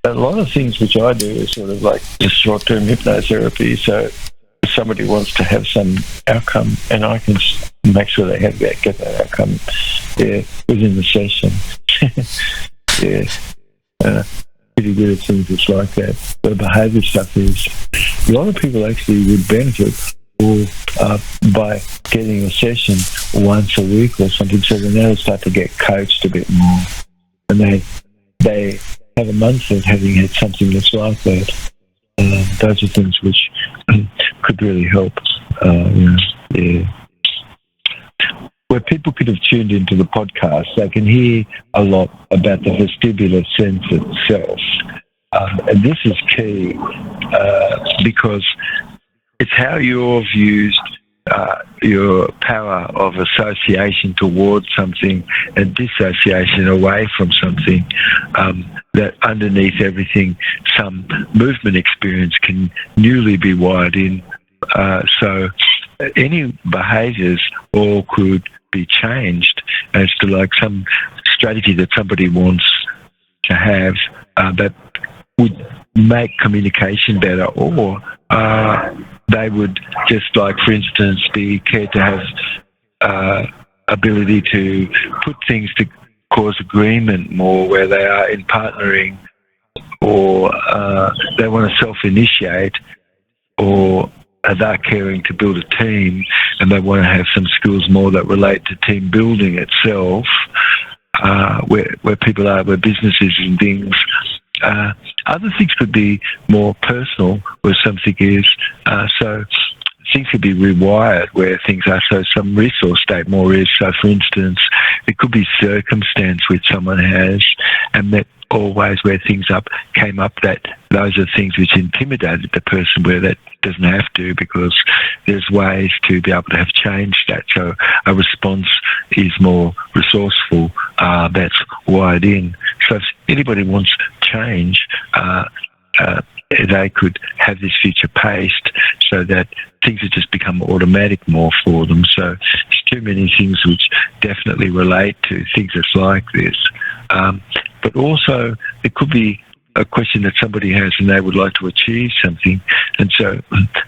a lot of things which I do is sort of like just short-term hypnotherapy. So if somebody wants to have some outcome, and I can make sure they get that outcome within the session. Pretty good at things that's like that. The behaviour stuff is, a lot of people actually would benefit by getting a session once a week or something, so then they'll start to get coached a bit more. And they have a month of having had something that's like that. Those are things which could really help. Where people could have tuned into the podcast, they can hear a lot about the vestibular sense itself. And this is key because it's how you've used your power of association towards something and dissociation away from something, that underneath everything, some movement experience can newly be wired in. So any behaviours all could be changed as to like some strategy that somebody wants to have that would make communication better, or they would just, like, for instance, be cared to have ability to put things to cause agreement more where they are in partnering, or they want to self-initiate, or they're caring to build a team and they want to have some skills more that relate to team building itself, where people are, where businesses and things. Other things could be more personal, where something is. So things could be rewired where things are. So some resource state more is. So, for instance, it could be circumstance which someone has, and that always where things came up, that those are things which intimidated the person, where that doesn't have to, because there's ways to be able to have changed that. So a response is more resourceful, that's wired in. So if anybody wants change, they could have this future paced so that things have just become automatic more for them. So there's too many things which definitely relate to things that's like this. But also it could be a question that somebody has and they would like to achieve something. And so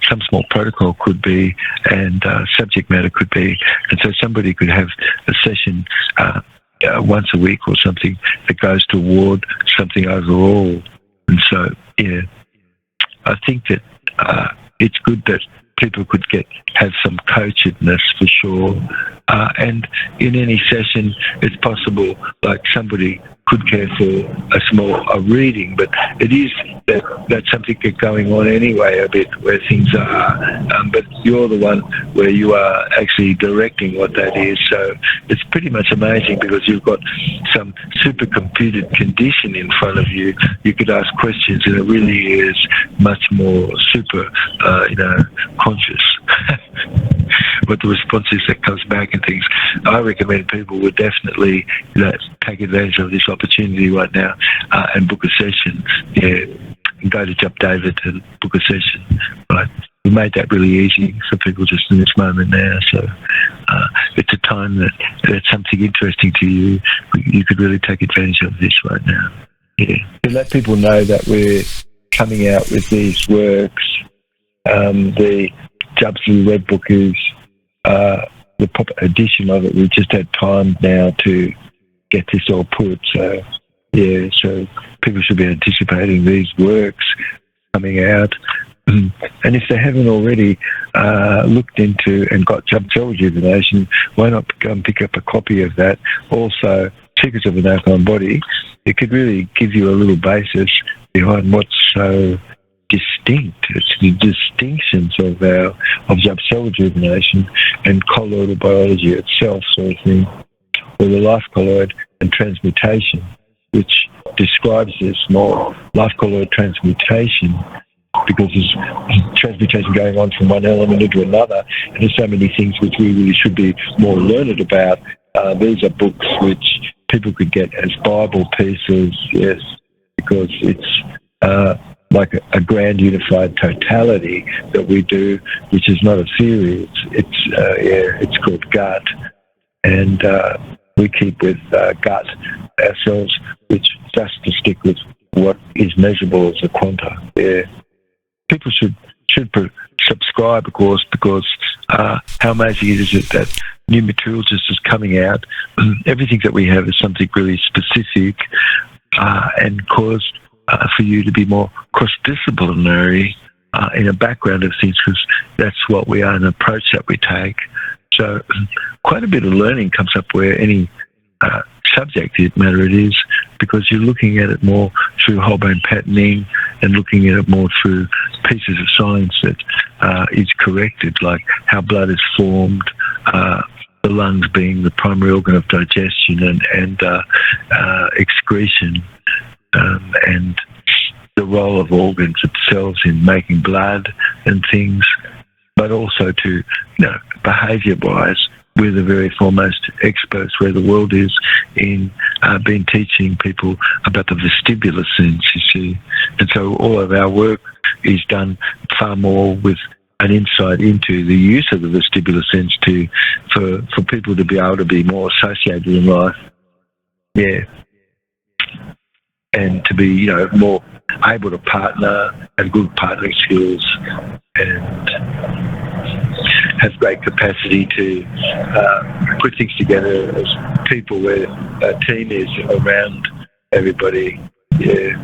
some small protocol could be, and subject matter could be. And so somebody could have a session once a week or something that goes toward something overall. And so, yeah, I think that it's good that people could have some coachedness for sure. And in any session, it's possible, like somebody could care for a reading, but it is that's something that's going on anyway a bit, where things are, but you're the one where you are actually directing what that is. So it's pretty much amazing, because you've got some supercomputed condition in front of you. You could ask questions and it really is much more super, conscious. What the responses that comes back and things. I recommend people would definitely take advantage of this opportunity right now and book a session. Yeah, go to Jubb David and book a session. Right, we made that really easy for people just in this moment now. So it's a time that it's something interesting to you. You could really take advantage of this right now. Yeah, to let people know that we're coming out with these works. The Jubb's Red Book is the proper edition of it. We've just had time now to get this all put. So, yeah, so people should be anticipating these works coming out. And if they haven't already looked into and got Jubb Cell Rejuvenation, why not go and pick up a copy of that? Also, Secrets of an Alkaline Body. It could really give you a little basis behind what's so distinct. It's the distinctions of Jubb Cell Rejuvenation and colloidal biology itself, sort of thing, or the life colloid and transmutation, which describes this more, life colloid transmutation, because there's transmutation going on from one element into another, and there's so many things which we really should be more learned about. These are books which people could get as Bible pieces, yes, because it's like a grand unified totality that we do, which is not a theory. It's called gut, and we keep with gut ourselves, which just to stick with what is measurable as a quanta. Yeah. People should subscribe, of course, because how amazing it is that new material just is coming out. Everything that we have is something really specific and caused for you to be more cross-disciplinary in a background of things, because that's what we are, an approach that we take. So quite a bit of learning comes up where any subject matter it is, because you're looking at it more through whole brain patterning and looking at it more through pieces of science that is corrected, like how blood is formed, the lungs being the primary organ of digestion and excretion, and the role of organs themselves in making blood and things, but also to, behaviour-wise, we're the very foremost experts where the world is in been teaching people about the vestibular sense, you see. And so all of our work is done far more with an insight into the use of the vestibular sense for people to be able to be more associated in life. Yeah. And to be, more able to partner, have good partnering skills, and have great capacity to put things together as people where a team is around everybody. Yeah.